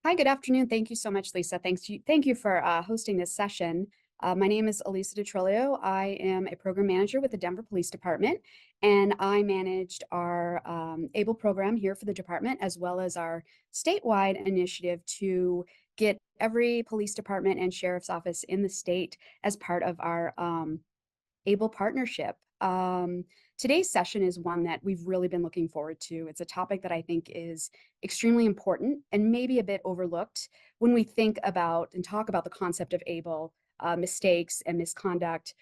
Hi, good afternoon. Thank you so much, Lisa. Thank you for hosting this session. My name is Elisa DeTrolio. I am a program manager with the Denver Police Department, and I managed our ABLE program here for the department, as well as our statewide initiative to get every police department and sheriff's office in the state as part of our ABLE partnership. Today's session is one that we've really been looking forward to. It's a topic that I think is extremely important and maybe a bit overlooked when we think about and talk about the concept of ABLE, mistakes and misconduct.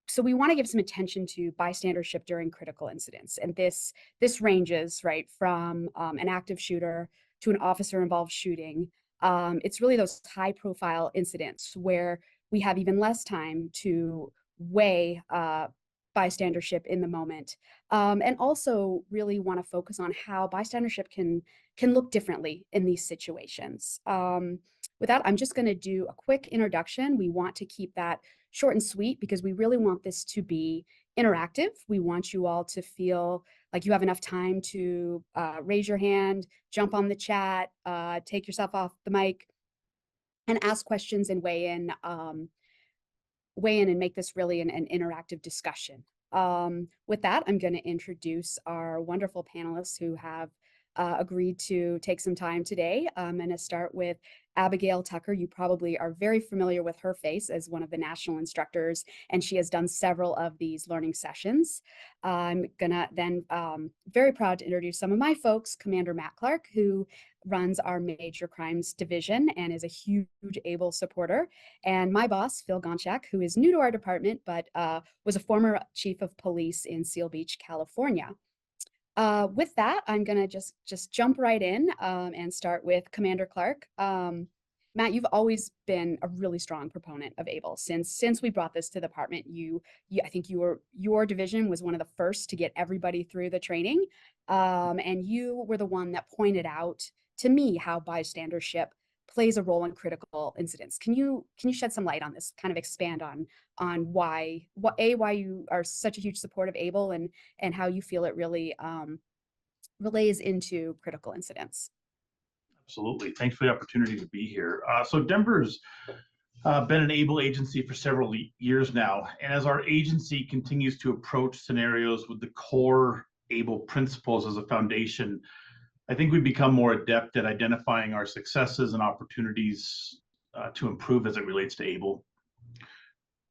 So we want to give some attention to bystandership during critical incidents. And this ranges right from an active shooter to an officer involved shooting. It's really those high profile incidents where we have even less time to weigh bystandership in the moment, and also really want to focus on how bystandership can look differently in these situations. With that, I'm just going to do a quick introduction. We want to keep that short and sweet because we really want this to be interactive. We want you all to feel like you have enough time to raise your hand, jump on the chat, take yourself off the mic, and ask questions and weigh in and make this really an interactive discussion. With that, I'm going to introduce our wonderful panelists who have agreed to take some time today. I'm going to start with Abigail Tucker. You probably are very familiar with her face as one of the national instructors, and she has done several of these learning sessions. I'm gonna then very proud to introduce some of my folks, Commander Matt Clark, who runs our Major Crimes Division and is a huge ABLE supporter, and my boss, Phil Gonchak, who is new to our department, but was a former chief of police in Seal Beach, California. With that, I'm gonna just jump right in and start with Commander Clark. Matt, you've always been a really strong proponent of ABLE since we brought this to the department. I think your division was one of the first to get everybody through the training, and you were the one that pointed out to me how bystandership plays a role in critical incidents. Can you shed some light on this? Kind of expand on why you are such a huge support of ABLE and how you feel it really relays into critical incidents. Absolutely. Thanks for the opportunity to be here. So Denver's been an ABLE agency for several years now. And as our agency continues to approach scenarios with the core ABLE principles as a foundation, I think we've become more adept at identifying our successes and opportunities to improve as it relates to ABLE.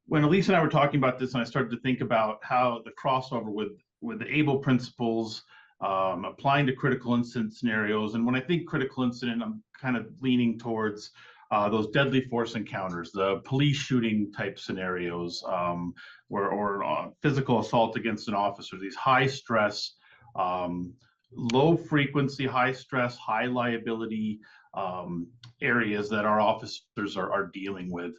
When Elise and I were talking about this, and I started to think about how the crossover with the ABLE principles applying to critical incident scenarios. And when I think critical incident, I'm kind of leaning towards those deadly force encounters, the police shooting type scenarios, or physical assault against an officer, these high stress, low frequency, high stress, high liability areas that our officers are dealing with.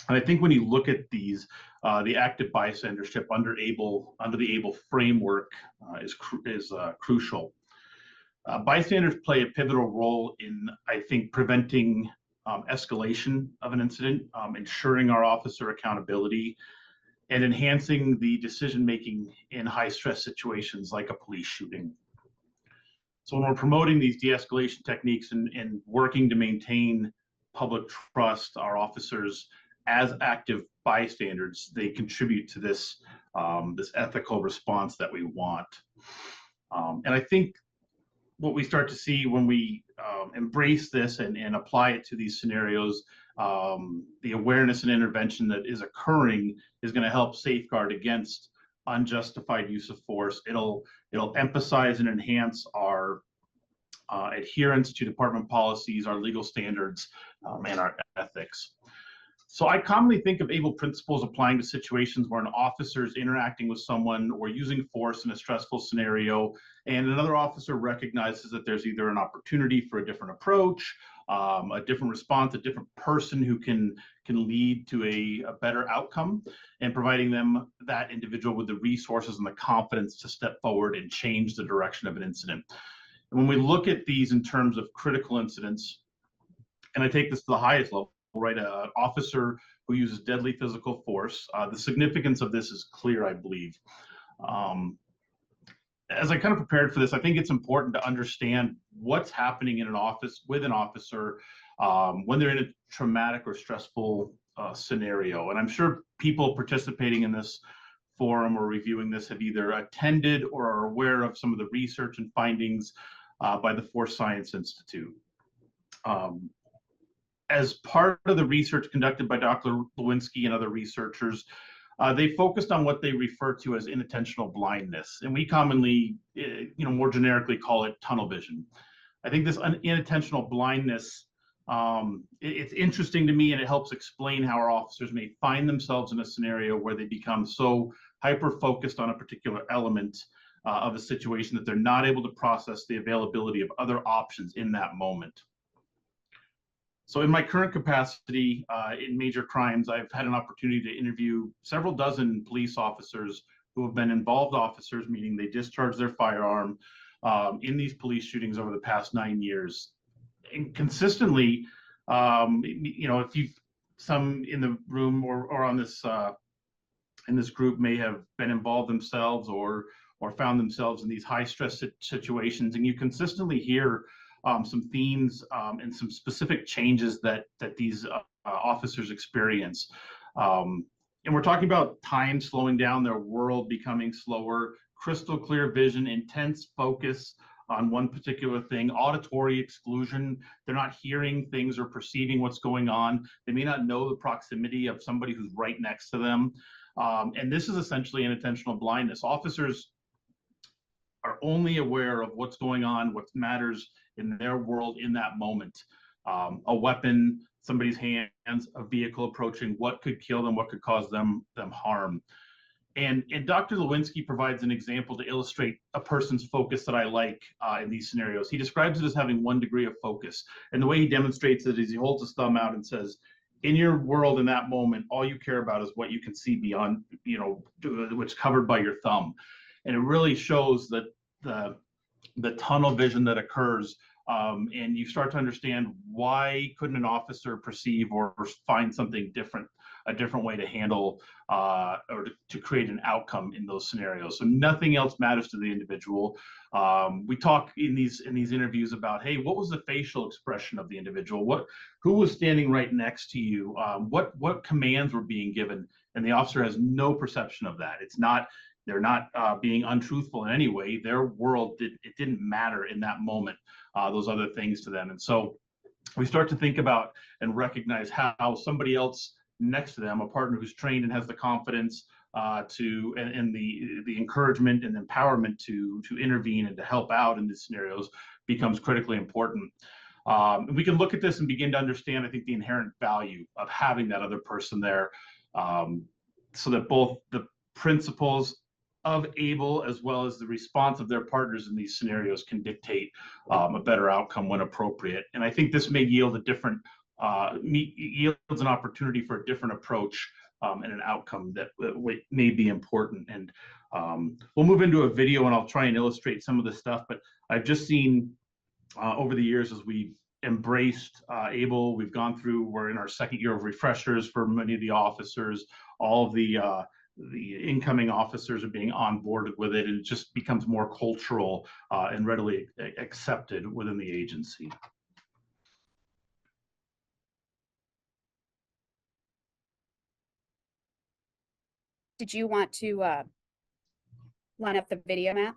And I think when you look at these, the active bystandership under the ABLE framework is crucial. Bystanders play a pivotal role in, I think, preventing escalation of an incident, ensuring our officer accountability, and enhancing the decision-making in high-stress situations like a police shooting. So when we're promoting these de-escalation techniques and working to maintain public trust, our officers as active bystanders, they contribute to this ethical response that we want. And I think what we start to see when we embrace this and apply it to these scenarios, the awareness and intervention that is occurring is going to help safeguard against unjustified use of force. It'll emphasize and enhance our adherence to department policies, our legal standards, and our ethics. So I commonly think of ABLE principles applying to situations where an officer is interacting with someone or using force in a stressful scenario, and another officer recognizes that there's either an opportunity for a different approach, a different response, a different person who can lead to a better outcome, and providing them, that individual, with the resources and the confidence to step forward and change the direction of an incident. And when we look at these in terms of critical incidents, and I take this to the highest level, right, an officer who uses deadly physical force, the significance of this is clear, I believe. as I kind of prepared for this, I think it's important to understand what's happening in an office with an officer when they're in a traumatic or stressful scenario. And I'm sure people participating in this forum or reviewing this have either attended or are aware of some of the research and findings by the Force Science Institute. As part of the research conducted by Dr. Lewinsky and other researchers, they focused on what they refer to as inattentional blindness, and we commonly, more generically call it tunnel vision. I think this inattentional blindness, it's interesting to me, and it helps explain how our officers may find themselves in a scenario where they become so hyper-focused on a particular element of a situation that they're not able to process the availability of other options in that moment. So in my current capacity in major crimes, I've had an opportunity to interview several dozen police officers who have been involved officers, meaning they discharged their firearm in these police shootings over the past 9 years. And consistently, if you, some in the room or on this in this group may have been involved themselves or found themselves in these high stress situations, and you consistently hear some themes and some specific changes that these officers experience. And we're talking about time slowing down, their world becoming slower, crystal clear vision, intense focus on one particular thing, auditory exclusion. They're not hearing things or perceiving what's going on. They may not know the proximity of somebody who's right next to them. And this is essentially inattentional blindness. Officers are only aware of what's going on, what matters in their world in that moment. A weapon, somebody's hands, a vehicle approaching, what could kill them, what could cause them harm. And Dr. Lewinsky provides an example to illustrate a person's focus that I like in these scenarios. He describes it as having 1 degree of focus. And the way he demonstrates it is he holds his thumb out and says, in your world in that moment, all you care about is what you can see beyond, what's covered by your thumb. And it really shows that the tunnel vision that occurs, and you start to understand why couldn't an officer perceive or find something different, a different way to handle or to create an outcome in those scenarios. So nothing else matters to the individual. We talk in these interviews about, hey, what was the facial expression of the individual? Who was standing right next to you? What commands were being given? And the officer has no perception of that. They're not being untruthful in any way. Their world it didn't matter in that moment, those other things to them. And so we start to think about and recognize how somebody else next to them, a partner who's trained and has the confidence and the encouragement and empowerment to intervene and to help out in these scenarios becomes critically important. And we can look at this and begin to understand, I think, the inherent value of having that other person there, so that both the principles of ABLE as well as the response of their partners in these scenarios can dictate a better outcome when appropriate. And I think this may yield yields an opportunity for a different approach and an outcome that may be important. And we'll move into a video and I'll try and illustrate some of the stuff, but I've just seen over the years as we've embraced ABLE, we're in our 2nd year of refreshers for many of the officers. All of the incoming officers are being onboarded with it, and it just becomes more cultural and readily accepted within the agency. Did you want to line up the video, Matt?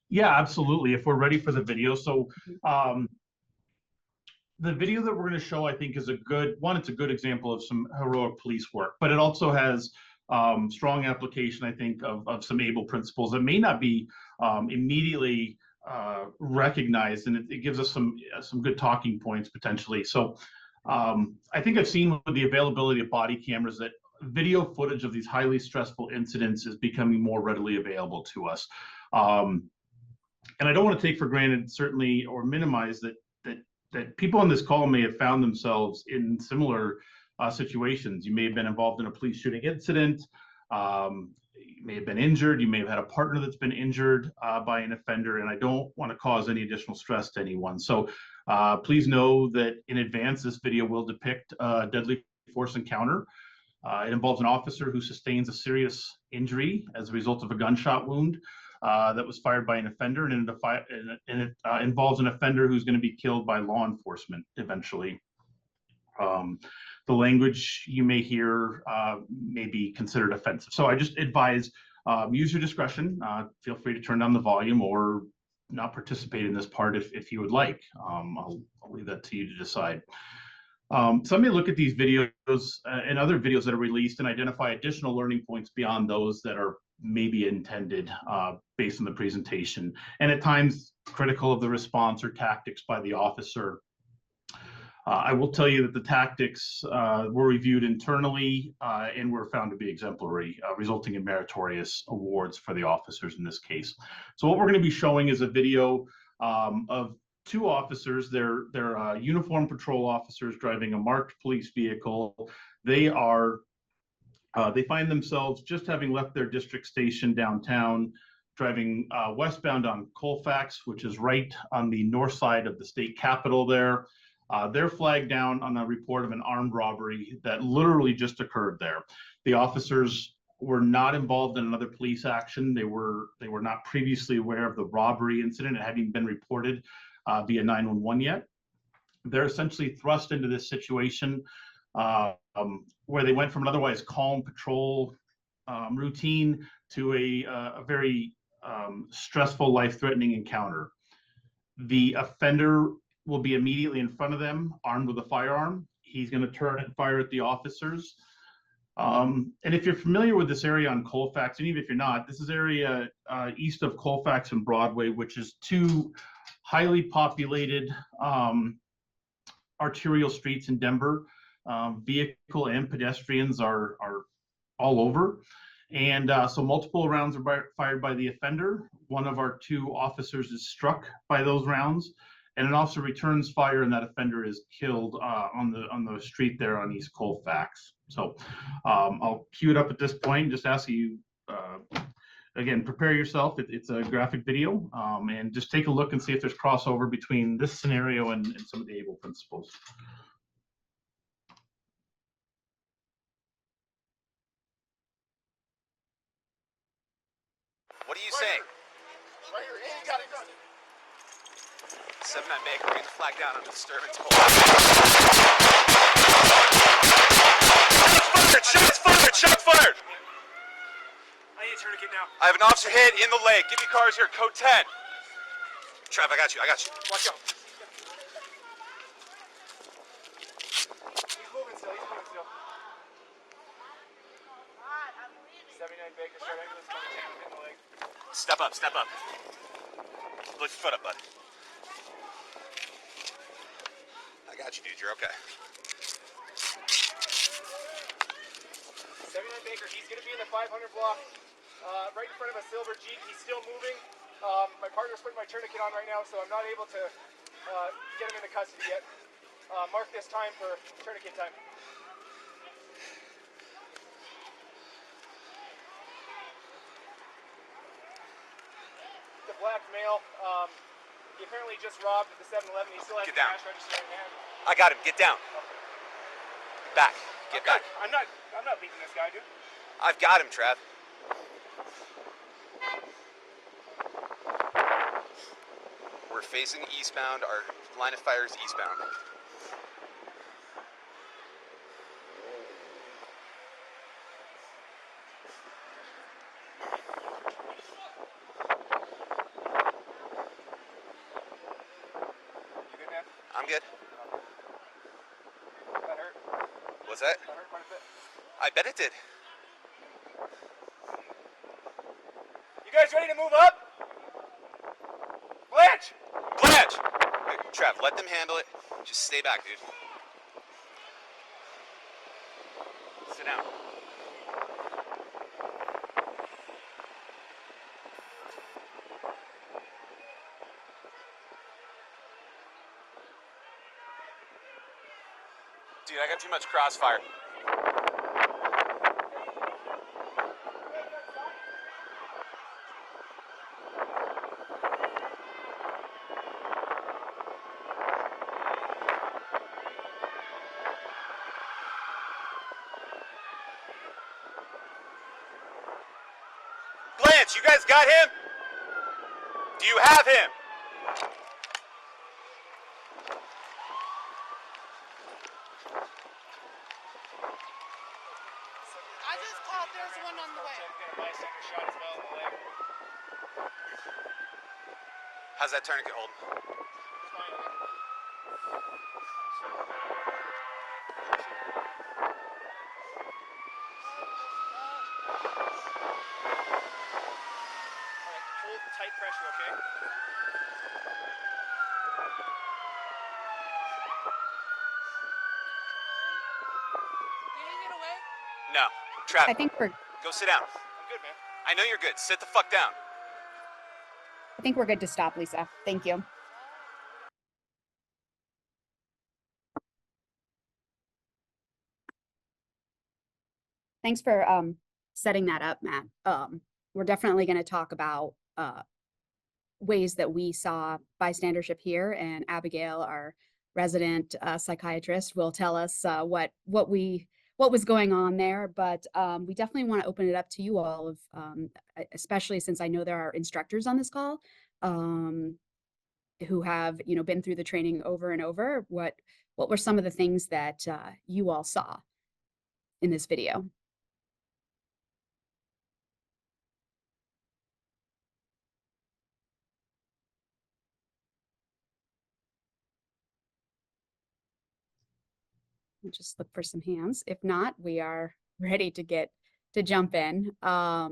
Yeah, absolutely. If we're ready for the video. So the video that we're going to show, I think, is it's a good example of some heroic police work, but it also has strong application, I think, of some ABLE principles that may not be immediately recognized, and it gives us some good talking points potentially. So I think I've seen with the availability of body cameras that video footage of these highly stressful incidents is becoming more readily available to us. And I don't want to take for granted, certainly, or minimize that people on this call may have found themselves in similar situations. You may have been involved in a police shooting incident. You may have been injured. You may have had a partner that's been injured by an offender, and I don't want to cause any additional stress to anyone. So please know that in advance, this video will depict a deadly force encounter. It involves an officer who sustains a serious injury as a result of a gunshot wound. that was fired by an offender, and it involves an offender who's going to be killed by law enforcement eventually. The language you may hear may be considered offensive. So I just advise use your discretion. Feel free to turn down the volume or not participate in this part if you would like. I'll leave that to you to decide. Some may look at these videos and other videos that are released and identify additional learning points beyond those that are maybe intended based on the presentation, and at times critical of the response or tactics by the officer. I will tell you that the tactics were reviewed internally and were found to be exemplary, resulting in meritorious awards for the officers in this case. So what we're going to be showing is a video of two officers. They're uniformed patrol officers driving a marked police vehicle. They find themselves just having left their district station downtown, driving westbound on Colfax, which is right on the north side of the state capitol there. They're flagged down on a report of an armed robbery that literally just occurred there. The officers were not involved in another police action. They were not previously aware of the robbery incident, having been reported via 911 yet. They're essentially thrust into this situation where they went from an otherwise calm patrol routine to a very stressful, life-threatening encounter. The offender will be immediately in front of them, armed with a firearm. He's going to turn and fire at the officers. And if you're familiar with this area on Colfax, and even if you're not, this is area east of Colfax and Broadway, which is two highly populated arterial streets in Denver. Vehicle and pedestrians are all over. And so multiple rounds are fired by the offender. One of our two officers is struck by those rounds, and an officer returns fire, and that offender is killed on the street there on East Colfax. So I'll cue it up at this point and just ask you, again, prepare yourself. It's a graphic video, and just take a look and see if there's crossover between this scenario and some of the ABLE principles. What are you saying? Right here, and you got it. 7-9 Baker, we're gonna flag down on disturbance. Shots fired! Shots fired! I need a tourniquet now. I have an officer hit in the leg. Give me cars here, code 10. Trav, I got you. Watch out. He's moving still. 79 Baker, start ambulance, code 10, hit the leg. Step up. Lift your foot up, bud. I got you, dude. You're okay. 79 Baker, he's going to be in the 500 block, right in front of a silver Jeep. He's still moving. My partner's putting my tourniquet on right now, so I'm not able to get him into custody yet. Mark this time for tourniquet time. The black male, he apparently just robbed at the 7-Eleven. He still has the cash register in hand. I got him. Get down. Back. Get back. I'm not beating this guy, dude. I've got him, Trav. We're facing eastbound. Our line of fire is eastbound. You good, man? I'm good. That hurt. What's that? That hurt quite a bit. I bet it did. You guys ready to move up? Blanche! Hey, Trav, let them handle it. Just stay back, dude. Sit down. Dude, I got too much crossfire. Blanche, you guys got him? Do you have him? I just called. There's one on the way. Bystander shot as well in the leg. How's that tourniquet hold? Alright, hold tight pressure, okay? You didn't get away? No. I Traffic. think we're Go sit down. I'm good, man. I know you're good. Sit the fuck down. good to stop, Lisa. Thank you. Thanks for setting that up, Matt. We're definitely going to talk about ways that we saw bystandership here, and Abigail, our resident psychiatrist, will tell us what was going on there. But we definitely want to open it up to you all, of especially since I know there are instructors on this call who have been through the training over and over. What were some of the things that you all saw in this video? Just look for some hands. If not, we are ready to jump in. I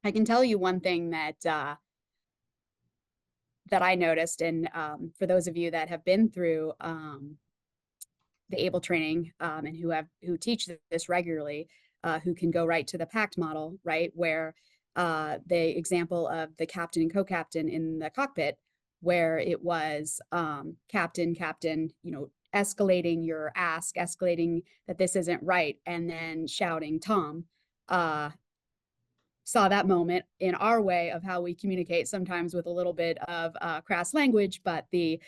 can tell you one thing that I noticed, and for those of you that have been through the ABLE training and who teach this regularly, who can go right to the PACT model, right, where the example of the captain and co-captain in the cockpit, where it was captain, escalating your ask, escalating that this isn't right, and then shouting Tom. Saw that moment in our way of how we communicate, sometimes with a little bit of crass language, but the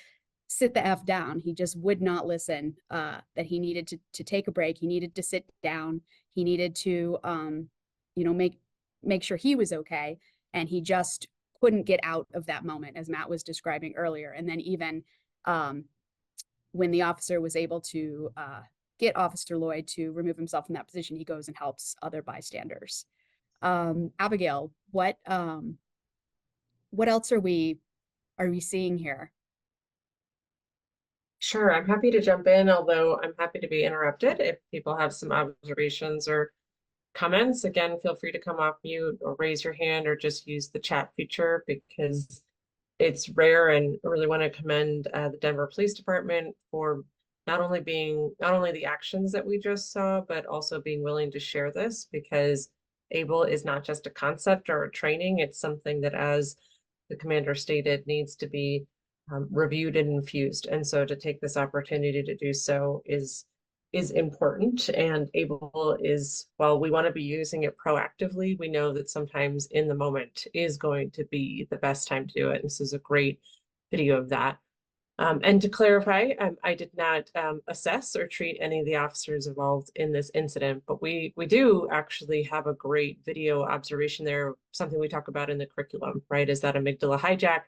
sit the F down. He just would not listen, that he needed to take a break. He needed to sit down. He needed to, make sure he was okay. And he just couldn't get out of that moment, as Matt was describing earlier. And then even when the officer was able to get Officer Lloyd to remove himself from that position, he goes and helps other bystanders. Abigail, what else are we seeing here? Sure, I'm happy to jump in, although I'm happy to be interrupted if people have some observations or comments. Again, feel free to come off mute or raise your hand or just use the chat feature, because it's rare, and I really want to commend the Denver Police Department for not only the actions that we just saw, but also being willing to share this, because ABLE is not just a concept or a training. It's something that, as the commander stated, needs to be reviewed and infused. And so to take this opportunity to do so is important. And ABLE is, while we want to be using it proactively, we know that sometimes in the moment is going to be the best time to do it. This is a great video of that. And to clarify, I did not assess or treat any of the officers involved in this incident, but we do actually have a great video observation there, something we talk about in the curriculum, right? Is that amygdala hijack,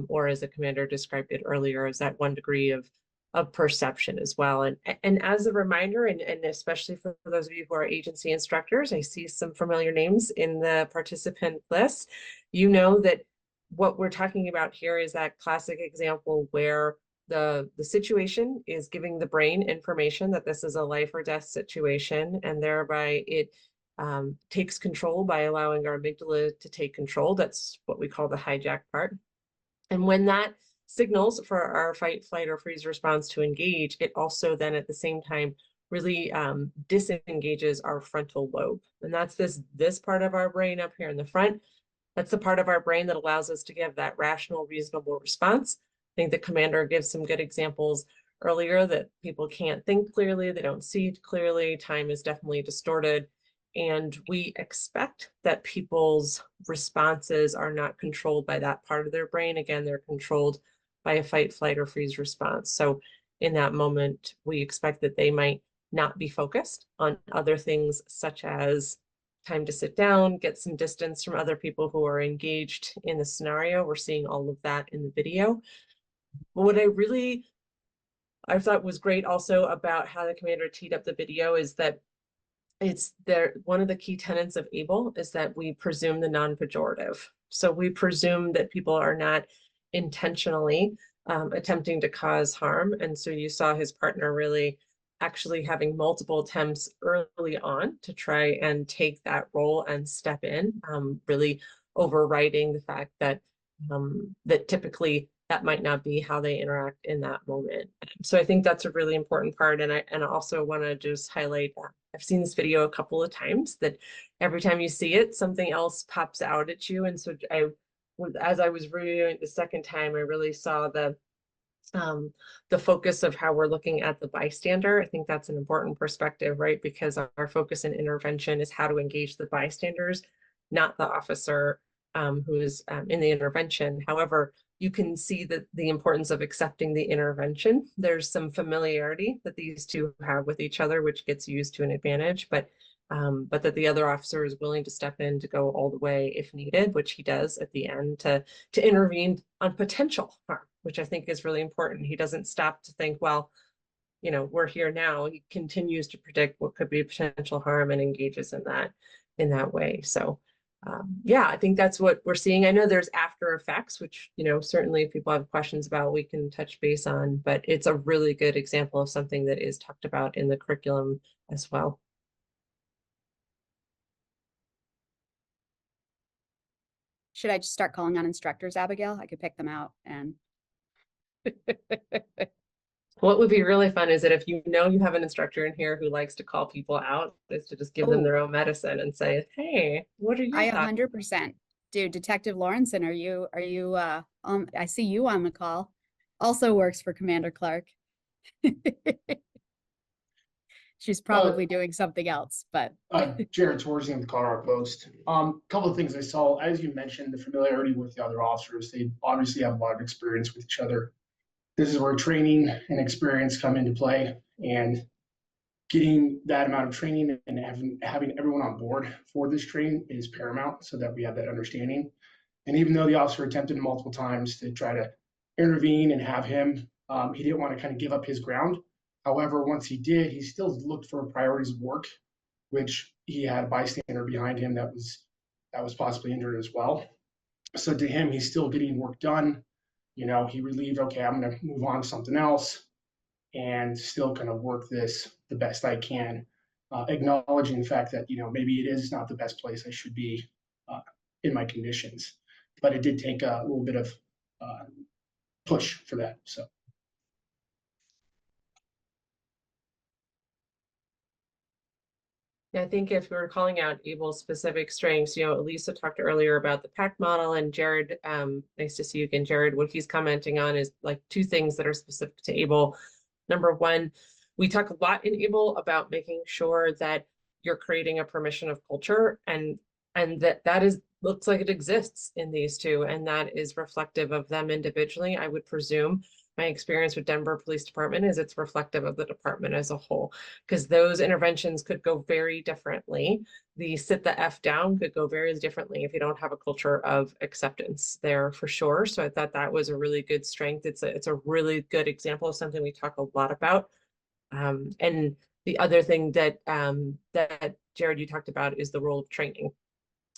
or as the commander described it earlier, is that 1 degree of perception as well. And as a reminder, and especially for those of you who are agency instructors, I see some familiar names in the participant list. You know that what we're talking about here is that classic example where the situation is giving the brain information that this is a life or death situation, and thereby it takes control by allowing our amygdala to take control. That's what we call the hijack part. And when that signals for our fight, flight, or freeze response to engage, it also then at the same time really disengages our frontal lobe. And that's this part of our brain up here in the front. That's the part of our brain that allows us to give that rational, reasonable response. I think the commander gives some good examples earlier that people can't think clearly, they don't see clearly, time is definitely distorted. And we expect that people's responses are not controlled by that part of their brain. Again, they're controlled by a fight, flight, or freeze response. So in that moment, we expect that they might not be focused on other things, such as time to sit down, get some distance from other people who are engaged in the scenario. We're seeing all of that in the video. But what I thought was great also about how the commander teed up the video is that it's there. One of the key tenets of ABLE is that we presume the non-pejorative. So we presume that people are not intentionally attempting to cause harm. And so you saw his partner really actually having multiple attempts early on to try and take that role and step in, really overriding the fact that that typically that might not be how they interact in that moment. So I think that's a really important part. And I also want to just highlight, I've seen this video a couple of times, that every time you see it, something else pops out at you. And so as I was reviewing it the second time, I really saw the focus of how we're looking at the bystander. I think that's an important perspective, right? Because our focus in intervention is how to engage the bystanders, not the officer who is in the intervention. However, you can see that the importance of accepting the intervention. There's some familiarity that these two have with each other, which gets used to an advantage, but that the other officer is willing to step in to go all the way if needed, which he does at the end to intervene on potential harm, which I think is really important. He doesn't stop to think, well, you know, we're here now. He continues to predict what could be potential harm and engages in that way. So yeah, I think that's what we're seeing. I know there's after effects, which, you know, certainly if people have questions about, we can touch base on, but it's a really good example of something that is talked about in the curriculum as well. Should I just start calling on instructors, Abigail? I could pick them out and What would be really fun is that if you know you have an instructor in here who likes to call people out, is to just give them their own medicine and say, hey, what are your I thoughts? 100% do. Detective Lawrenson, are you I see you on the call. Also works for Commander Clark. She's probably doing something else, but Jared Torsey in the Colorado Post. Couple of things I saw, as you mentioned, the familiarity with the other officers. They obviously have a lot of experience with each other. This is where training and experience come into play, and getting that amount of training and having everyone on board for this training is paramount so that we have that understanding. And even though the officer attempted multiple times to try to intervene and have him, he didn't want to kind of give up his ground. However, once he did, he still looked for priorities of work, which he had a bystander behind him that was possibly injured as well. So to him, he's still getting work done. You know, he relieved, okay, I'm going to move on to something else and still kind of work this the best I can, acknowledging the fact that, you know, maybe it is not the best place I should be in my conditions. But it did take a little bit of push for that. So. I think if we're calling out ABLE specific strengths, you know, Elisa talked earlier about the PAC model, and Jared, nice to see you again, Jared. What he's commenting on is like two things that are specific to ABLE. Number one, we talk a lot in ABLE about making sure that you're creating a permission of culture, and that is looks like it exists in these two, and that is reflective of them individually. I would presume my experience with Denver Police Department is it's reflective of the department as a whole, because those interventions could go very differently. The sit the F down could go very differently if you don't have a culture of acceptance there for sure. So I thought that was a really good strength. It's a really good example of something we talk a lot about. And the other thing that that Jared, you talked about is the role of training.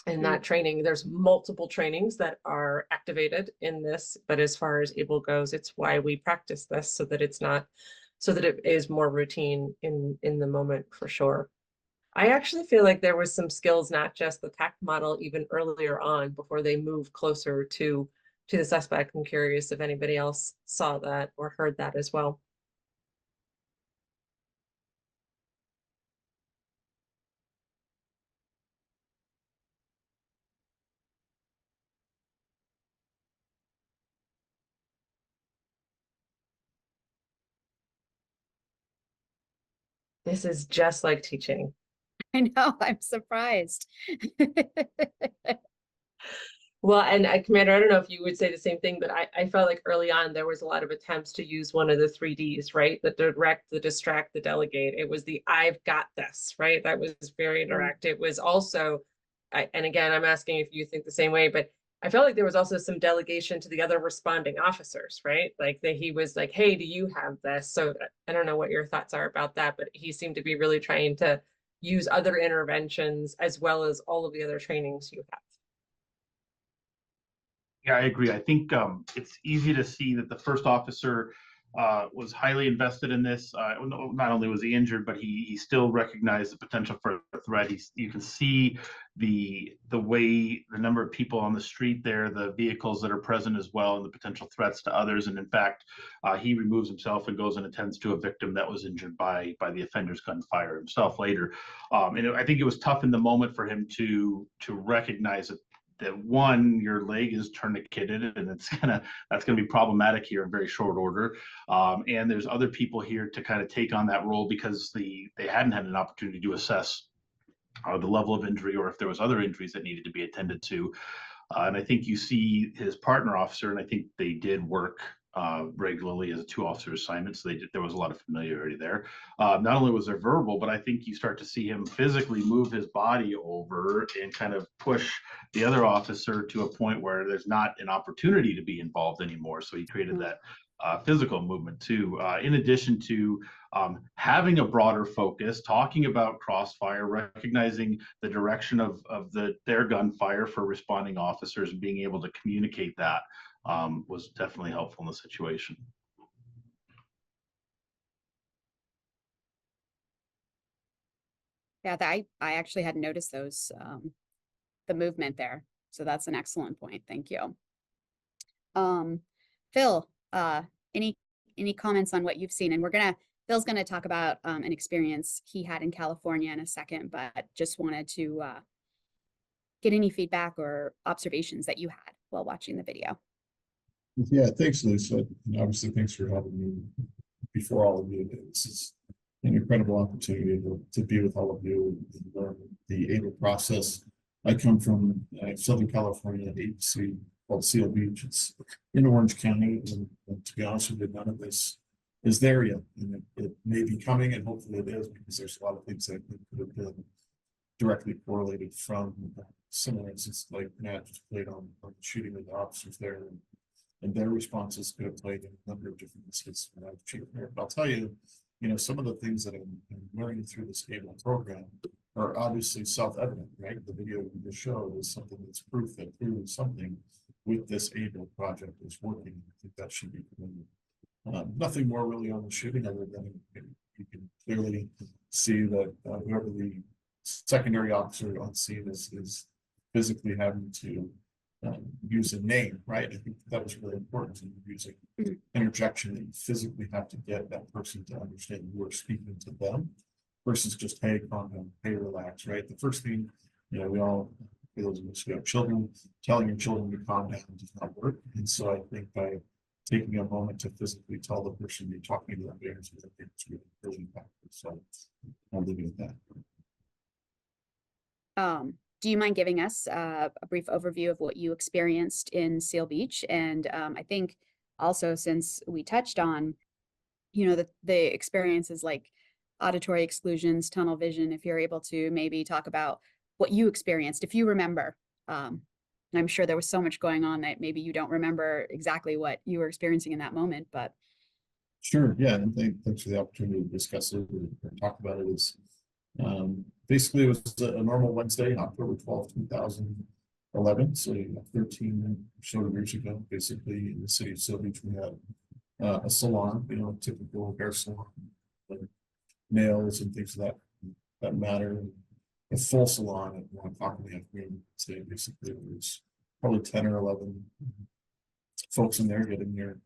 And that training, there's multiple trainings that are activated in this, but as far as ABLE goes, it's why we practice this so that it's not, so that it is more routine in the moment for sure. I actually feel like there was some skills, not just the PAC model, even earlier on before they moved closer to the suspect. I'm curious if anybody else saw that or heard that as well. This is just like teaching. I know, I'm surprised. Well, and Commander, I don't know if you would say the same thing, but I felt like early on there was a lot of attempts to use one of the 3Ds, right? The direct, the distract, the delegate. It was the I've got this, right? That was very interactive. It was also, and again, I'm asking if you think the same way, but I felt like there was also some delegation to the other responding officers, right? Like that he was like, hey, do you have this? So I don't know what your thoughts are about that, but he seemed to be really trying to use other interventions as well as all of the other trainings you have. Yeah, I agree. I think it's easy to see that the first officer was highly invested in this. Not only was he injured, but he still recognized the potential for a threat. You can see the way the number of people on the street there, the vehicles that are present as well, and the potential threats to others. And in fact, he removes himself and goes and attends to a victim that was injured by the offender's gunfire himself later. And I think it was tough in the moment for him to recognize that one, your leg is tourniqueted, and that's gonna be problematic here in very short order. And there's other people here to kind of take on that role because they hadn't had an opportunity to assess the level of injury or if there was other injuries that needed to be attended to. And I think you see his partner officer, and I think they did work regularly as a 2-officer assignment. So there was a lot of familiarity there. Not only was there verbal, but I think you start to see him physically move his body over and kind of push the other officer to a point where there's not an opportunity to be involved anymore. So he created that physical movement too, in addition to having a broader focus, talking about crossfire, recognizing the direction of their gunfire for responding officers, and being able to communicate that was definitely helpful in the situation. Yeah, I actually hadn't noticed those, the movement there. So that's an excellent point. Thank you. Phil, any comments on what you've seen? And Phil's gonna talk about an experience he had in California in a second, but just wanted to get any feedback or observations that you had while watching the video. Yeah, thanks, Lisa. And obviously, thanks for having me before all of you. This is an incredible opportunity to be with all of you and learn the ABLE process. I come from Southern California, an agency called Seal Beach. It's in Orange County, and to be honest with you, none of this is there yet. And it may be coming, and hopefully it is, because there's a lot of things that could have been directly correlated from similar instances like Matt just played on the shooting of the officers there. And their responses could have played in a number of different instances when I was chief here. But I'll tell you, some of the things that I'm learning through this ABLE program are obviously self-evident, right? The video we just showed is something that's proof that clearly something with this ABLE project is working. I think that should be commended. Nothing more really on the shooting other than you can clearly see that whoever the secondary officer on scene is physically having to use a name, right? I think that was really important in using interjection, that you physically have to get that person to understand you are speaking to them versus just, hey, calm down, hey, relax, right? The first thing, we all, for those of us who have children, telling your children to calm down does not work. And so I think by taking a moment to physically tell the person you're talking to them, I think it's really impactful. So I'll leave it at that. Do you mind giving us a brief overview of what you experienced in Seal Beach? And I think also, since we touched on, the experiences like auditory exclusions, tunnel vision, if you're able to maybe talk about what you experienced, if you remember. I'm sure there was so much going on that maybe you don't remember exactly what you were experiencing in that moment, but. Sure, yeah, and thanks for the opportunity to discuss it and talk about it. Basically, it was a normal Wednesday, October 12th, 2011. So 13 or so years ago, basically in the city of Seal Beach, we had a salon, typical hair salon, like nails and things of that matter. A full salon at 1 o'clock in the afternoon. So basically, it was probably 10 or 11 folks in there getting their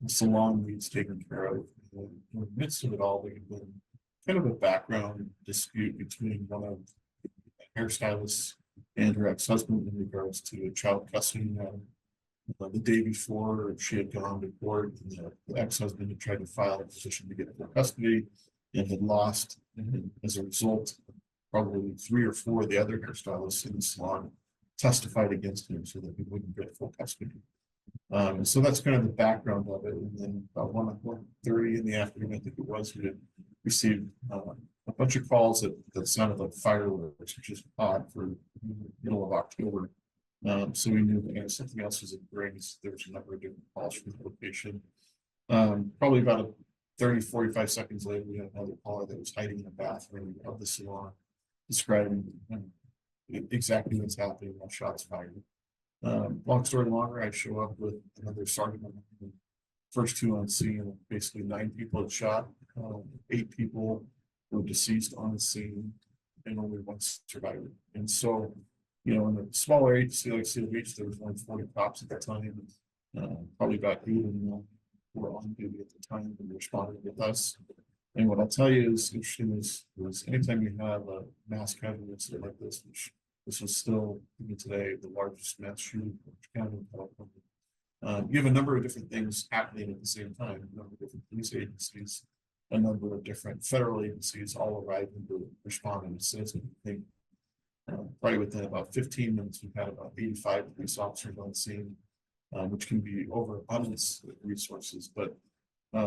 salon needs taken care of. And in the midst of it all, there had been kind of a background dispute between one of the hairstylists and her ex-husband in regards to a child custody matter. The day before, she had gone to court, and the ex-husband had tried to file a petition to get full custody and had lost. And as a result, probably 3 or 4 of the other hairstylists in the salon testified against him so that he wouldn't get full custody. And so that's kind of the background of it. And then about 1:30 in the afternoon, I think it was, we had received a bunch of calls that sounded like fireworks, which is odd for middle of October. So we knew that something else was occurring. There was a number of different calls from the location. Probably about 30-45 seconds later, we had another caller that was hiding in the bathroom of the salon, describing exactly what's happening while shots fired. Long story longer, I show up with another sergeant. First two on scene, basically 9 people had shot, 8 people were deceased on the scene, and only 1 survivor. And so, you know, in a smaller agency like Seal Beach, there was only 40 cops at that time. Probably about 8 of them were on duty at the time and responded with us. And what I'll tell you is interesting is anytime you have a mass casualty incident like this, this was still even today the largest mass shooting in Canada and California. You have a number of different things happening at the same time, a number of different police agencies, a number of different federal agencies all arriving to respond and assist. And I think probably within about 15 minutes, we've had about 85 police officers on scene, which can be overabundance of resources. But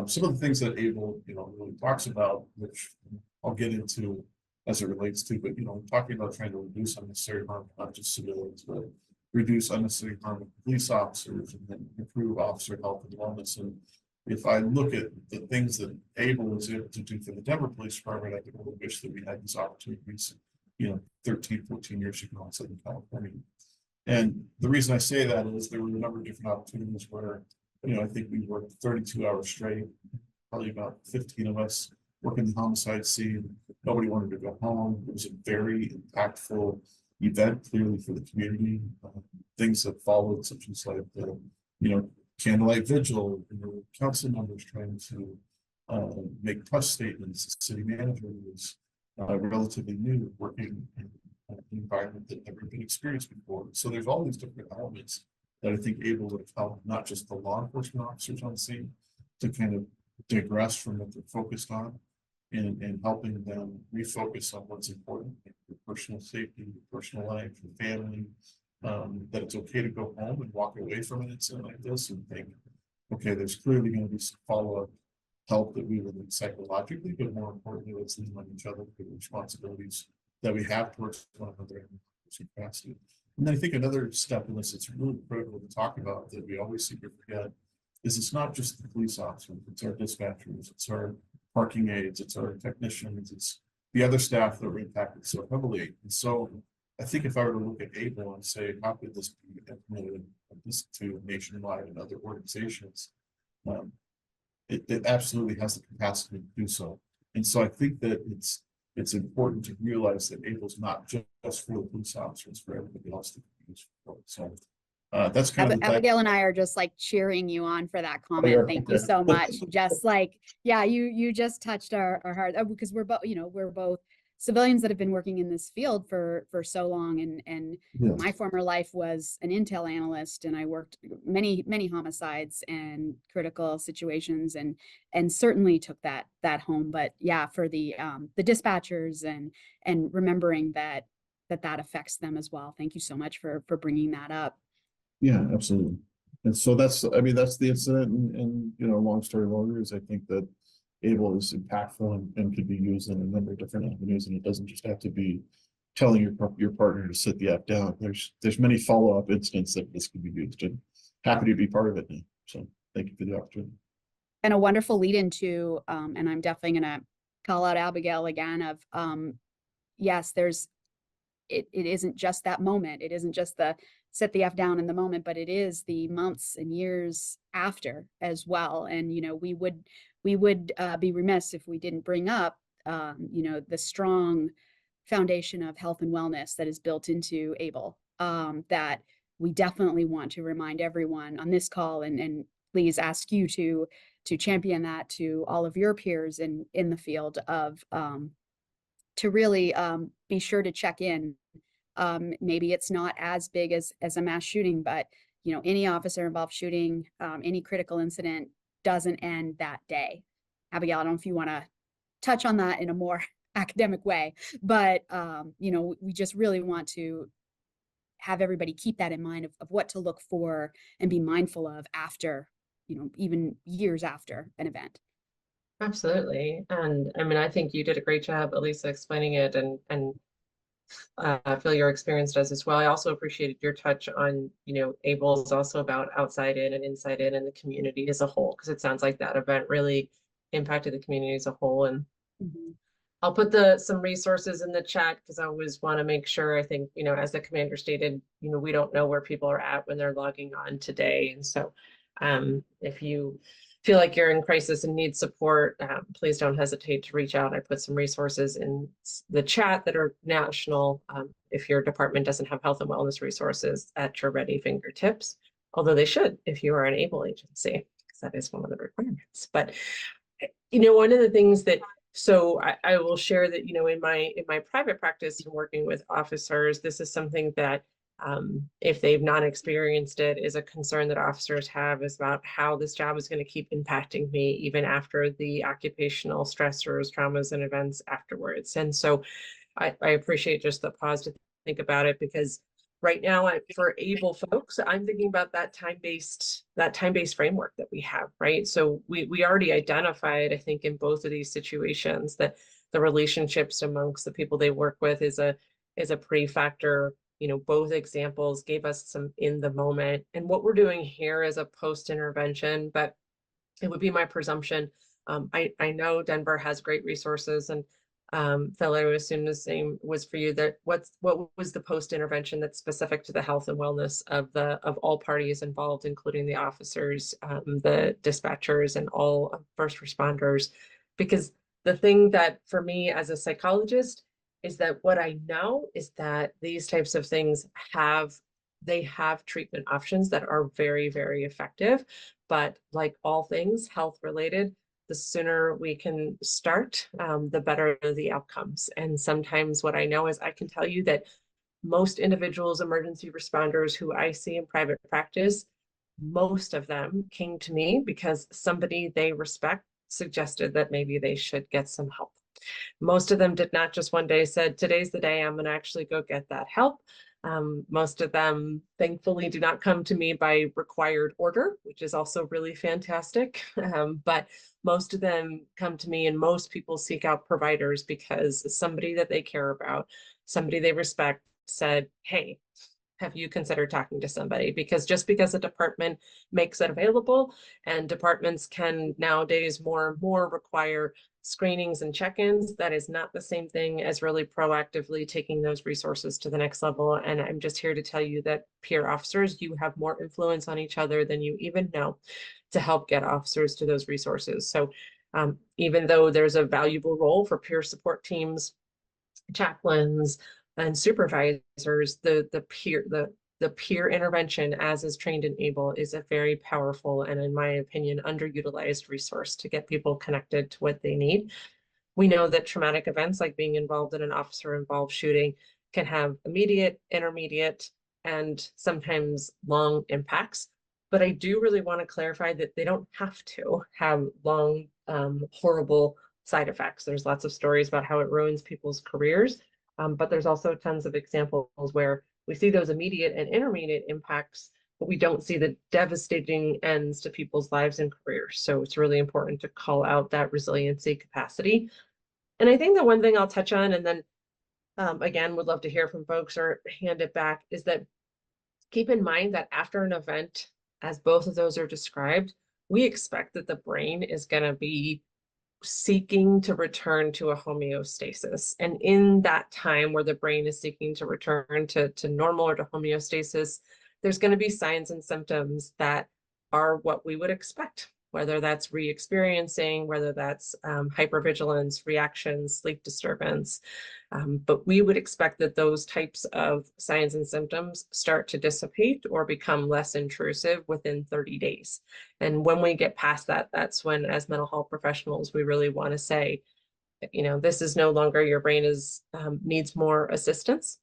some of the things that Abel, really talks about, which I'll get into as it relates to, but, talking about trying to reduce unnecessary harm, not just civilians, but reduce unnecessary harm with police officers and then improve officer health and wellness. And if I look at the things that Abel was able to do for the Denver Police Department, I could really wish that we had these opportunities, 13, 14 years ago in Southern California. And the reason I say that is there were a number of different opportunities where, I think we worked 32 hours straight, probably about 15 of us working the homicide scene. Nobody wanted to go home. It was a very impactful event, clearly, for the community. Things that followed, such as like the, candlelight vigil, council members trying to make press statements. The city manager was relatively new, working in an environment that never been experienced before. So there's all these different elements that I think Abel would have helped not just the law enforcement officers on scene to kind of digress from what they're focused on and helping them refocus on what's important, your personal safety, your personal life, your family, that it's okay to go home and walk away from an incident like this and think, okay, there's clearly going to be some follow-up help that we will need psychologically, but more importantly, let's lean on each other for the responsibilities that we have towards one another in capacity. And I think another step in this that's really critical to talk about that we always seem to forget is it's not just the police officers, it's our dispatchers, it's our parking aides, it's our technicians, it's the other staff that were impacted so heavily. And so I think if I were to look at Able and say, how could this be implemented to nationwide and other organizations, it absolutely has the capacity to do so. And so I think that it's important to realize that Able's not just for the police officers, for everybody else that can use for it. So that's kind of the Abigail and I are just like cheering you on for that comment. yeah. Thank you so much. Just like, yeah, you just touched our heart because we're both, we're both civilians that have been working in this field for so long. And Yeah. my former life was an intel analyst, and I worked many homicides and critical situations, and certainly took that home. But yeah, for the dispatchers and remembering that affects them as well. Thank you so much for bringing that up. Yeah, absolutely. And so that's the incident, and long story longer is I think that Able is impactful and could be used in a number of different avenues, and it doesn't just have to be telling your partner to sit the F down. There's many follow-up incidents that this could be used, and happy to be part of it now. So thank you for the opportunity. And a wonderful lead into, and I'm definitely gonna call out Abigail again of, yes, it isn't just that moment. It isn't just the sit the F down in the moment, but it is the months and years after as well. And, we would be remiss if we didn't bring up, the strong foundation of health and wellness that is built into Able, that we definitely want to remind everyone on this call and please ask you to champion that to all of your peers in the field of, to really be sure to check in. Maybe it's not as big as a mass shooting, but any officer involved shooting, any critical incident doesn't end that day. Abigail, I don't know if you want to touch on that in a more academic way, but we just really want to have everybody keep that in mind of what to look for and be mindful of after, even years after an event. Absolutely. And I mean, I think you did a great job, Elisa, explaining it, and I feel your experience does as well. I also appreciated your touch on, ABLE is also about outside in and inside in and the community as a whole, because it sounds like that event really impacted the community as a whole. And I'll put some resources in the chat because I always want to make sure, I think, as the commander stated, we don't know where people are at when they're logging on today. And so if you feel like you're in crisis and need support, please don't hesitate to reach out. I put some resources in the chat that are national. If your department doesn't have health and wellness resources at your ready fingertips, although they should if you are an ABLE agency, because that is one of the requirements. But one of the things that, so I will share that, in my private practice and working with officers, this is something that if they've not experienced it, is a concern that officers have, is about how this job is going to keep impacting me even after the occupational stressors, traumas, and events afterwards. And so I appreciate just the pause to think about it, because right now, for ABLE folks, I'm thinking about that time-based framework that we have, right? So we already identified, I think, in both of these situations, that the relationships amongst the people they work with is a pre-factor. Both examples gave us some in the moment, and what we're doing here is a post-intervention, but it would be my presumption. I know Denver has great resources, and Phil, I would assume the same was for you, that what was the post-intervention that's specific to the health and wellness of all parties involved, including the officers, the dispatchers, and all first responders. Because the thing that for me as a psychologist is that what I know is that these types of things have treatment options that are very, very effective. But like all things health related, the sooner we can start, the better the outcomes. And sometimes what I know is I can tell you that most individuals, emergency responders who I see in private practice, most of them came to me because somebody they respect suggested that maybe they should get some help. Most of them did not just one day said, today's the day I'm going to actually go get that help. Most of them, thankfully, do not come to me by required order, which is also really fantastic. But most of them come to me, and most people seek out providers because somebody that they care about, somebody they respect, said, hey, have you considered talking to somebody? Because just because a department makes it available, and departments can nowadays more and more require screenings and check-ins, that is not the same thing as really proactively taking those resources to the next level. And I'm just here to tell you that peer officers, you have more influence on each other than you even know to help get officers to those resources. So even though there's a valuable role for peer support teams, chaplains, and supervisors, the peer intervention, as is trained in ABLE, is a very powerful and, in my opinion, underutilized resource to get people connected to what they need. We know that traumatic events like being involved in an officer-involved shooting can have immediate, intermediate, and sometimes long impacts. But I do really want to clarify that they don't have to have long, horrible side effects. There's lots of stories about how it ruins people's careers. But there's also tons of examples where we see those immediate and intermediate impacts, but we don't see the devastating ends to people's lives and careers. So it's really important to call out that resiliency capacity. And I think the one thing I'll touch on, and then again, would love to hear from folks or hand it back, is that keep in mind that after an event, as both of those are described, we expect that the brain is going to be seeking to return to a homeostasis. And in that time where the brain is seeking to return to normal or to homeostasis, there's going to be signs and symptoms that are what we would expect, whether that's re-experiencing, whether that's hypervigilance, reactions, sleep disturbance. But we would expect that those types of signs and symptoms start to dissipate or become less intrusive within 30 days. And when we get past that, that's when, as mental health professionals, we really want to say, this is no longer your brain needs more assistance.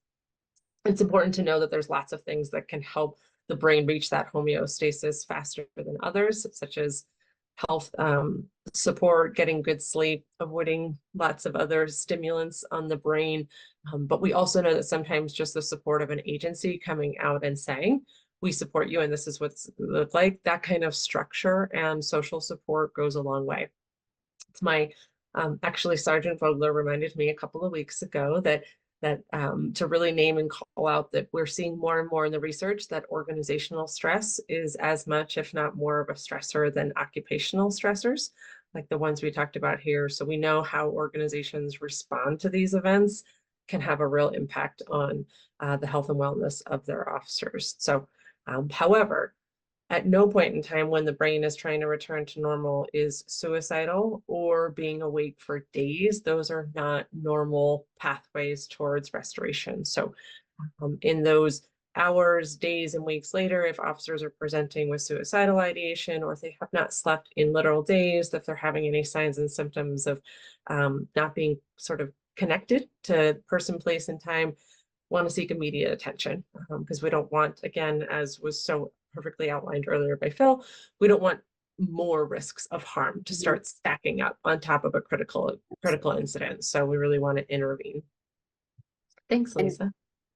It's important to know that there's lots of things that can help the brain reach that homeostasis faster than others, such as health support, getting good sleep, avoiding lots of other stimulants on the brain. But we also know that sometimes just the support of an agency coming out and saying, we support you and this is what's look like, that kind of structure and social support goes a long way. It's my actually Sergeant Vogler reminded me a couple of weeks ago that to really name and call out that we're seeing more and more in the research that organizational stress is as much, if not more of a stressor than occupational stressors, like the ones we talked about here. So we know how organizations respond to these events can have a real impact on the health and wellness of their officers. So, however, at no point in time when the brain is trying to return to normal is suicidal or being awake for days. Those are not normal pathways towards restoration. So in those hours, days, and weeks later, if officers are presenting with suicidal ideation, or if they have not slept in literal days, if they're having any signs and symptoms of not being sort of connected to person, place, and time, want to seek immediate attention, because we don't want, again, as was so perfectly outlined earlier by Phil, we don't want more risks of harm to start stacking up on top of a critical incident. So we really want to intervene. Thanks, Lisa.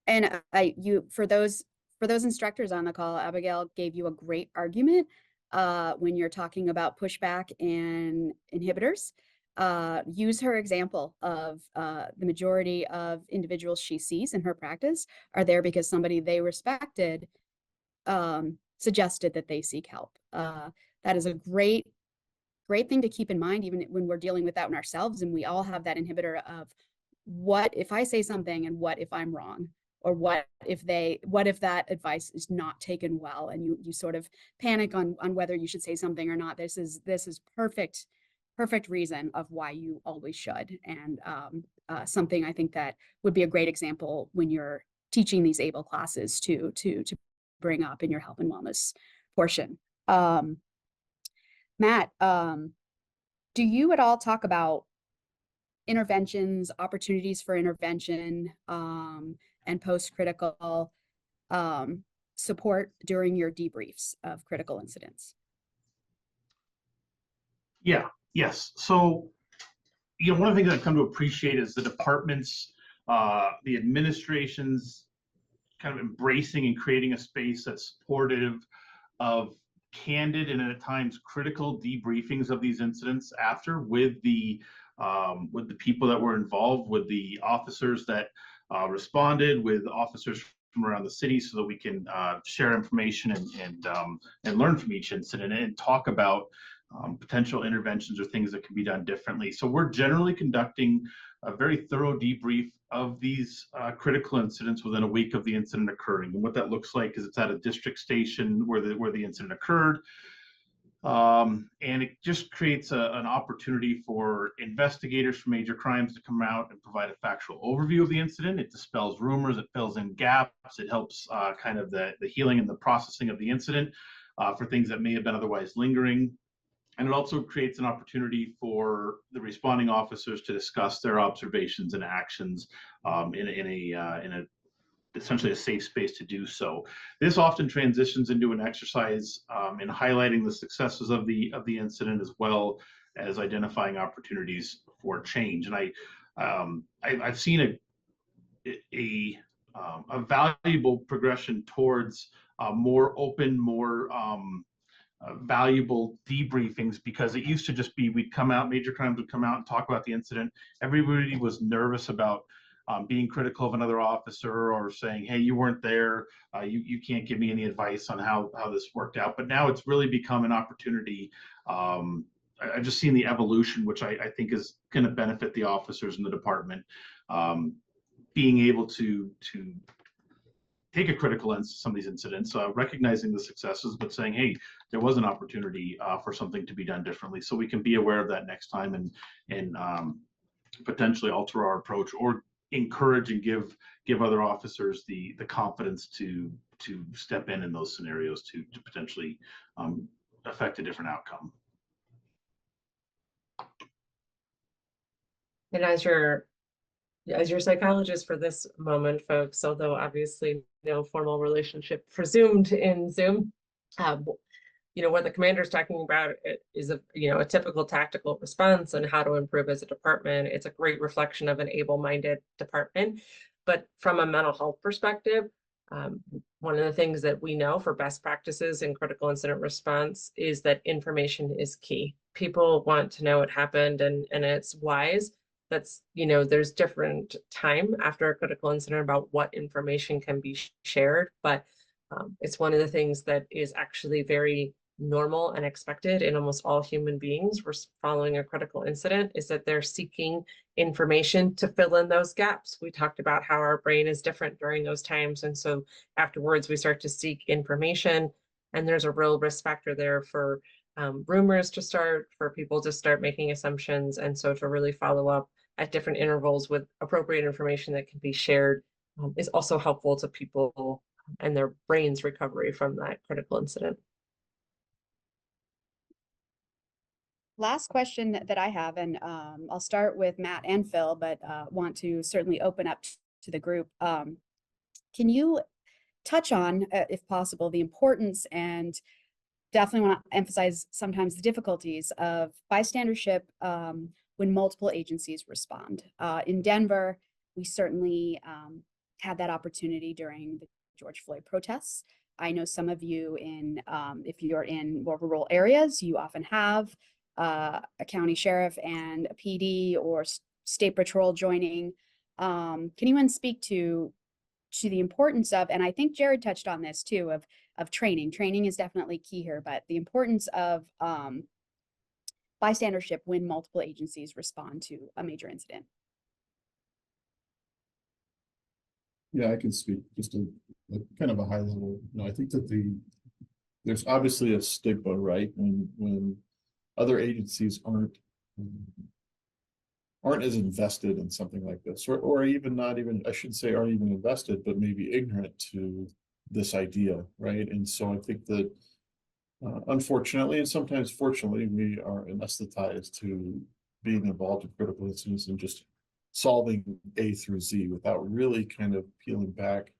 And for those instructors on the call, Abigail gave you a great argument when you're talking about pushback and inhibitors. Use her example of the majority of individuals she sees in her practice are there because somebody they respected suggested that they seek help. That is a great thing to keep in mind, even when we're dealing with that in ourselves. And we all have that inhibitor of, what if I say something and what if I'm wrong? Or what if that advice is not taken well, and you sort of panic on whether you should say something or not. This is perfect reason of why you always should. And something I think that would be a great example when you're teaching these ABLE classes to bring up in your health and wellness portion. Matt, do you at all talk about interventions, opportunities for intervention, and post-critical support during your debriefs of critical incidents? Yes. So, one of the things I've come to appreciate is the departments, the administrations kind of embracing and creating a space that's supportive of candid and at times critical debriefings of these incidents after with the people that were involved, with the officers that responded, with officers from around the city, so that we can share information and learn from each incident and talk about potential interventions or things that can be done differently. So we're generally conducting a very thorough debrief of these critical incidents within a week of the incident occurring. And what that looks like is it's at a district station where the incident occurred. And it just creates an opportunity for investigators for major crimes to come out and provide a factual overview of the incident. It dispels rumors, it fills in gaps, it helps kind of the healing and the processing of the incident for things that may have been otherwise lingering. And it also creates an opportunity for the responding officers to discuss their observations and actions in essentially a safe space to do so. This often transitions into an exercise in highlighting the successes of the incident, as well as identifying opportunities for change. And I've seen a valuable progression towards more open, more valuable debriefings, because it used to just be, we'd come out, major crimes would come out and talk about the incident. Everybody was nervous about being critical of another officer or saying, hey, you weren't there, you can't give me any advice on how this worked out. But now it's really become an opportunity. I've just seen the evolution, which I think is going to benefit the officers in the department, being able to take a critical lens to some of these incidents, recognizing the successes, but saying, hey, there was an opportunity for something to be done differently, so we can be aware of that next time and potentially alter our approach or encourage and give other officers the confidence to step in those scenarios to potentially affect a different outcome. And as your psychologist for this moment, folks, although obviously no formal relationship presumed in Zoom, what the commander's talking about is a typical tactical response and how to improve as a department. It's a great reflection of an able-minded department. But from a mental health perspective, one of the things that we know for best practices in critical incident response is that information is key. People want to know what happened, and it's wise. There's different time after a critical incident about what information can be shared, but it's one of the things that is actually very normal and expected in almost all human beings following a critical incident, is that they're seeking information to fill in those gaps. We talked about how our brain is different during those times. And so afterwards, we start to seek information, and there's a real risk factor there for rumors to start, for people to start making assumptions. And so to really follow up at different intervals with appropriate information that can be shared is also helpful to people and their brain's recovery from that critical incident. Last question that I have, and I'll start with Matt and Phil, but want to certainly open up to the group. Can you touch on, if possible, the importance, and definitely want to emphasize sometimes the difficulties of bystandership when multiple agencies respond? In Denver, we certainly had that opportunity during the George Floyd protests. I know some of you if you're in more rural areas, you often have a county sheriff and a PD or state patrol joining. Can anyone speak to the importance of, and I think Jared touched on this too, of training. Training is definitely key here, but the importance of bystandership when multiple agencies respond to a major incident. Yeah, I can speak just a kind of a high level. I think that there's obviously a stigma, right? When other agencies aren't as invested in something like this, or even not even, I shouldn't say aren't even invested, but maybe ignorant to this idea, right? And so I think that unfortunately, and sometimes fortunately, we are anesthetized to being involved in critical incidents and just solving A through Z without really kind of peeling back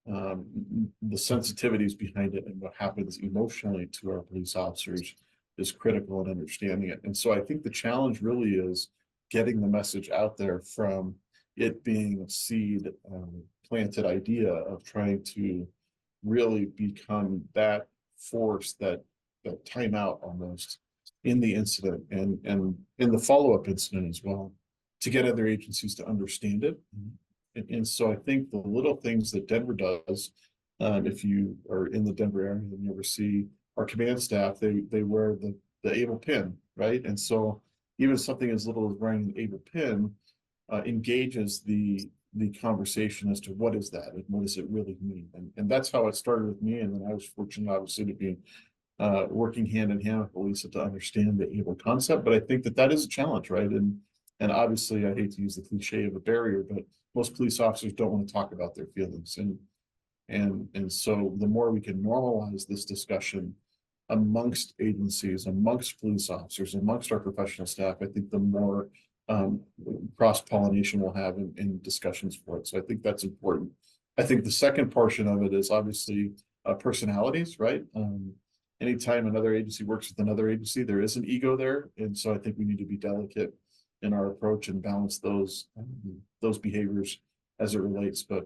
the sensitivities behind it and what happens emotionally to our police officers is critical in understanding it. And so I think the challenge really is getting the message out there from it being a seed planted idea of trying to really become that force, that timeout almost in the incident and in the follow-up incident as well, to get other agencies to understand it. And so I think the little things that Denver does, if you are in the Denver area and you ever see our command staff, they wear the able pin, right? And so even something as little as wearing an able pin engages the conversation as to what is that and what does it really mean. And that's how it started with me. And then I was fortunate, obviously, to be working hand in hand with Elisa to understand the able concept. But I think that is a challenge, right? And obviously, I hate to use the cliche of a barrier, but most police officers don't want to talk about their feelings. And so the more we can normalize this discussion amongst agencies, amongst police officers, amongst our professional staff, I think the more cross-pollination we'll have in discussions for it. So I think that's important. I think the second portion of it is obviously personalities, right? Anytime another agency works with another agency, there is an ego there. And so I think we need to be delicate in our approach and balance those behaviors as it relates. But,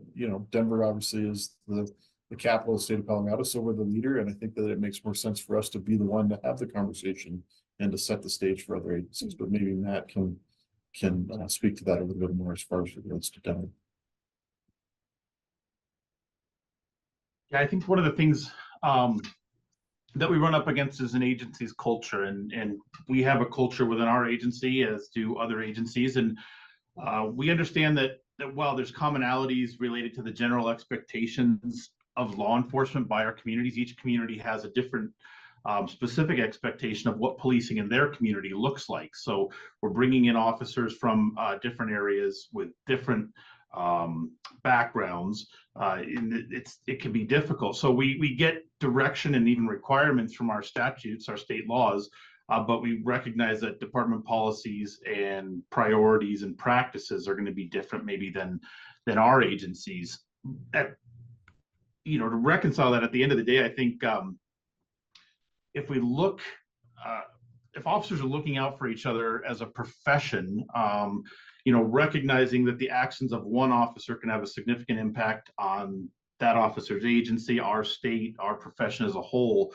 Denver obviously is the capital of the state of Colorado, so we're the leader. And I think that it makes more sense for us to be the one to have the conversation and to set the stage for other agencies. But maybe Matt can speak to that a little bit more as far as it relates to Denver. Yeah, I think one of the things that we run up against is an agency's culture, and we have a culture within our agency, as do other agencies, and we understand that while there's commonalities related to the general expectations of law enforcement by our communities, each community has a different specific expectation of what policing in their community looks like. So we're bringing in officers from different areas with different backgrounds. It can be difficult. So we get direction and even requirements from our statutes, our state laws, but we recognize that department policies and priorities and practices are going to be different maybe than our agencies. To reconcile that, at the end of the day, I think if we look, if officers are looking out for each other as a profession, recognizing that the actions of one officer can have a significant impact on that officer's agency, our state, our profession as a whole,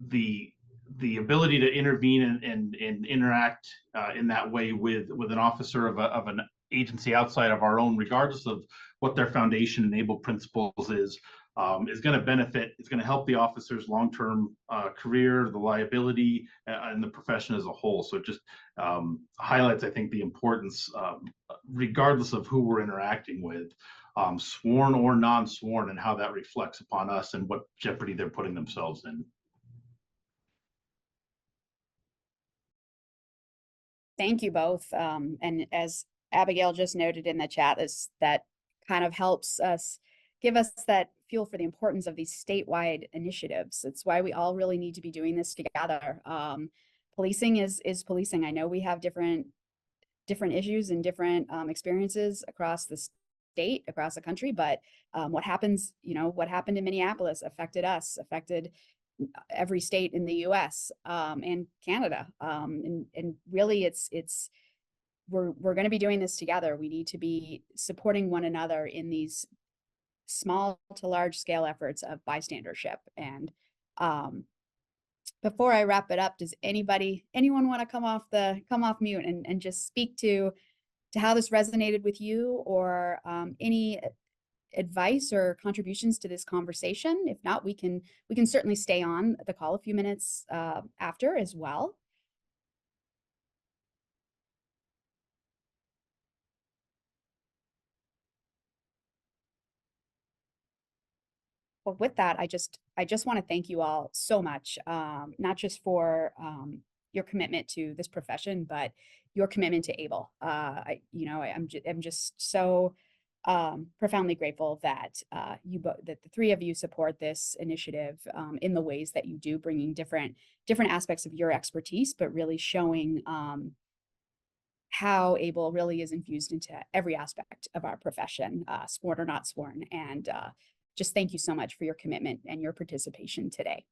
the ability to intervene and interact in that way with an officer of an agency outside of our own, regardless of what their foundation and able principles is going to benefit. It's going to help the officer's long-term career, the liability, and the profession as a whole. So it just highlights, I think, the importance, regardless of who we're interacting with, sworn or non-sworn, and how that reflects upon us and what jeopardy they're putting themselves in. Thank you both. And as Abigail just noted in the chat, that kind of helps us give us that feel for the importance of these statewide initiatives. It's why we all really need to be doing this together. Policing is policing. I know we have different issues and different experiences across the state, across the country, but what happened in Minneapolis affected us, affected every state in the US and Canada. And really we're going to be doing this together. We need to be supporting one another in these small to large scale efforts of bystandership. And before I wrap it up, does anyone want to come off mute and just speak to how this resonated with you, or any advice or contributions to this conversation? If not, we can certainly stay on the call a few minutes after as well. Well, with that, I just want to thank you all so much, not just for your commitment to this profession, but your commitment to ABLE. I'm just so profoundly grateful that that the three of you support this initiative in the ways that you do, bringing different aspects of your expertise, but really showing how ABLE really is infused into every aspect of our profession, sworn or not sworn. And just thank you so much for your commitment and your participation today.